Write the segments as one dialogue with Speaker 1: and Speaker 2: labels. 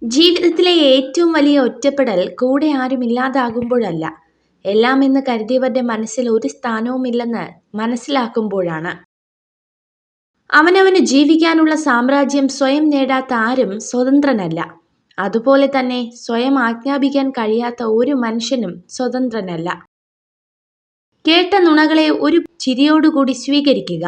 Speaker 1: ജീവിതത്തിലെ ഏറ്റവും വലിയ ഒറ്റപ്പെടൽ കൂടെ ആരുമില്ലാതാകുമ്പോഴല്ല, എല്ലാമെന്ന് കരുതിയവരുടെ മനസ്സിൽ ഒരു സ്ഥാനവുമില്ലെന്ന് മനസ്സിലാക്കുമ്പോഴാണ്. അവനവന് ജീവിക്കാനുള്ള സാമ്രാജ്യം സ്വയം നേടാത്ത ആരും സ്വതന്ത്രനല്ല. അതുപോലെ തന്നെ സ്വയം ആജ്ഞാപിക്കാൻ കഴിയാത്ത ഒരു മനുഷ്യനും സ്വതന്ത്രനല്ല. കേട്ട നുണകളെ ഒരു ചിരിയോടുകൂടി സ്വീകരിക്കുക.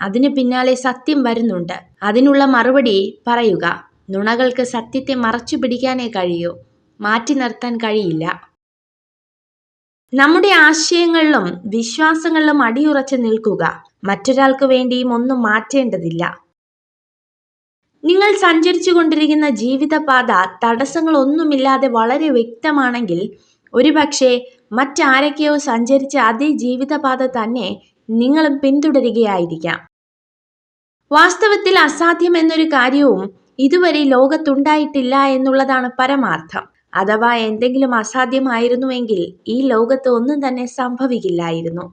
Speaker 1: അതിനു പിന്നാലെ സത്യം വരുന്നുണ്ട്, അതിനുള്ള മറുപടി പറയുക. നുണകൾക്ക് സത്യത്തെ മറച്ചു പിടിക്കാനേ കഴിയൂ, മാറ്റി നിർത്താൻ കഴിയില്ല. നമ്മുടെ ആശയങ്ങളിലും വിശ്വാസങ്ങളിലും അടിയുറച്ചു നിൽക്കുക. മറ്റൊരാൾക്ക് വേണ്ടിയും ഒന്നും മാറ്റേണ്ടതില്ല. നിങ്ങൾ സഞ്ചരിച്ചു കൊണ്ടിരിക്കുന്ന ജീവിതപാത തടസ്സങ്ങളൊന്നുമില്ലാതെ വളരെ വ്യക്തമാണെങ്കിൽ, ഒരുപക്ഷെ മറ്റാരൊക്കെയോ സഞ്ചരിച്ച അതേ ജീവിതപാത തന്നെ നിങ്ങളും പിന്തുടരുകയായിരിക്കാം. വാസ്തവത്തിൽ അസാധ്യം എന്നൊരു കാര്യവും ഇതുവരെ ലോകത്തുണ്ടായിട്ടില്ല എന്നുള്ളതാണ് പരമാർത്ഥം. അഥവാ എന്തെങ്കിലും അസാധ്യമായിരുന്നുവെങ്കിൽ ഈ ലോകത്ത് ഒന്നും തന്നെ സംഭവിക്കില്ലായിരുന്നു.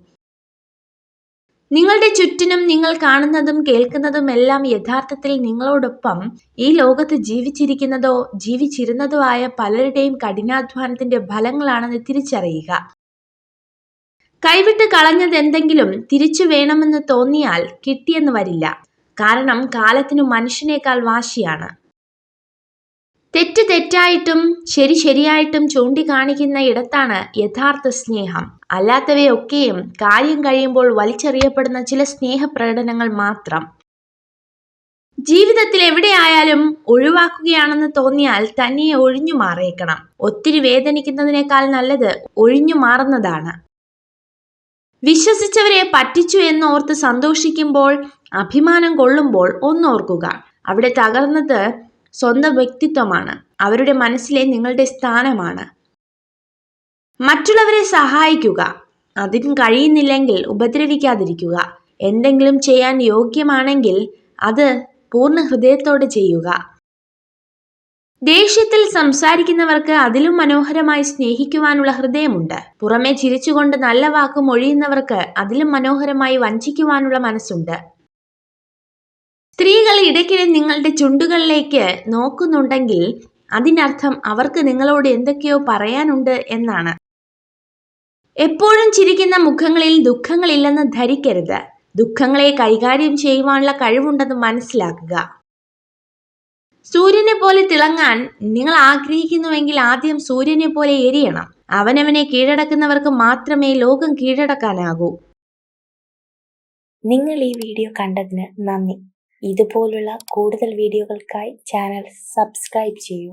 Speaker 1: നിങ്ങളുടെ ചുറ്റിനും നിങ്ങൾ കാണുന്നതും കേൾക്കുന്നതും എല്ലാം യഥാർത്ഥത്തിൽ നിങ്ങളോടൊപ്പം ഈ ലോകത്ത് ജീവിച്ചിരിക്കുന്നതോ ജീവിച്ചിരുന്നതോ ആയ പലരുടെയും കഠിനാധ്വാനത്തിന്റെ ഫലങ്ങളാണെന്ന് തിരിച്ചറിയുക. കൈവിട്ട് കളഞ്ഞതെന്തെങ്കിലും തിരിച്ചു വേണമെന്ന് തോന്നിയാൽ കിട്ടിയെന്ന് വരില്ല. കാരണം കാലത്തിനു മനുഷ്യനേക്കാൾ വാശിയാണ്. തെറ്റ് തെറ്റായിട്ടും ശരി ശരിയായിട്ടും ചൂണ്ടിക്കാണിക്കുന്ന ഇടത്താണ് യഥാർത്ഥ സ്നേഹം. അല്ലാത്തവയൊക്കെയും കാര്യം കഴിയുമ്പോൾ വലിച്ചെറിയപ്പെടുന്ന ചില സ്നേഹപ്രകടനങ്ങൾ മാത്രം. ജീവിതത്തിൽ എവിടെയായാലും ഒഴിവാക്കുകയാണെന്ന് തോന്നിയാൽ തന്നെ ഒഴിഞ്ഞു മാറിയേക്കണം. ഒത്തിരി വേദനിക്കുന്നതിനേക്കാൾ നല്ലത് ഒഴിഞ്ഞു മാറുന്നതാണ്. വിശ്വസിച്ചവരെ പറ്റിച്ചു എന്നോർത്ത് സന്തോഷിക്കുമ്പോൾ, അഭിമാനം കൊള്ളുമ്പോൾ ഒന്നോർക്കുക, അവിടെ തകർന്നത് സ്വന്തം വ്യക്തിത്വമാണ്. അവരുടെ മനസ്സിലെ നിങ്ങളുടെ സ്ഥാനമാണ്. മറ്റുള്ളവരെ സഹായിക്കുക. അതിന് കഴിയുന്നില്ലെങ്കിൽ ഉപദ്രവിക്കാതിരിക്കുക. എന്തെങ്കിലും ചെയ്യാൻ യോഗ്യമാണെങ്കിൽ അത് പൂർണ്ണ ഹൃദയത്തോടെ ചെയ്യുക. ദേഷ്യത്തിൽ സംസാരിക്കുന്നവർക്ക് അതിലും മനോഹരമായി സ്നേഹിക്കുവാനുള്ള ഹൃദയമുണ്ട്. പുറമെ ചിരിച്ചുകൊണ്ട് നല്ല വാക്ക് മൊഴിയുന്നവർക്ക് അതിലും മനോഹരമായി വഞ്ചിക്കുവാനുള്ള മനസ്സുണ്ട്. സ്ത്രീകൾ ഇടയ്ക്കിടെ നിങ്ങളുടെ ചുണ്ടുകളിലേക്ക് നോക്കുന്നുണ്ടെങ്കിൽ അതിനർത്ഥം അവർക്ക് നിങ്ങളോട് എന്തൊക്കെയോ പറയാനുണ്ട് എന്നാണ്. എപ്പോഴും ചിരിക്കുന്ന മുഖങ്ങളിൽ ദുഃഖങ്ങളില്ലെന്ന് ധരിക്കരുത്. ദുഃഖങ്ങളെ കൈകാര്യം ചെയ്യുവാനുള്ള കഴിവുണ്ടെന്ന് മനസ്സിലാക്കുക. സൂര്യനെ പോലെ തിളങ്ങാൻ നിങ്ങൾ ആഗ്രഹിക്കുന്നുവെങ്കിൽ ആദ്യം സൂര്യനെ പോലെ എരിയണം. അവനവനെ കീഴടക്കുന്നവർക്ക് മാത്രമേ ലോകം കീഴടക്കാനാകൂ.
Speaker 2: നിങ്ങൾ ഈ വീഡിയോ കണ്ടതിന് നന്ദി. ഇതുപോലുള്ള കൂടുതൽ വീഡിയോകൾക്കായി ചാനൽ സബ്സ്ക്രൈബ് ചെയ്യൂ.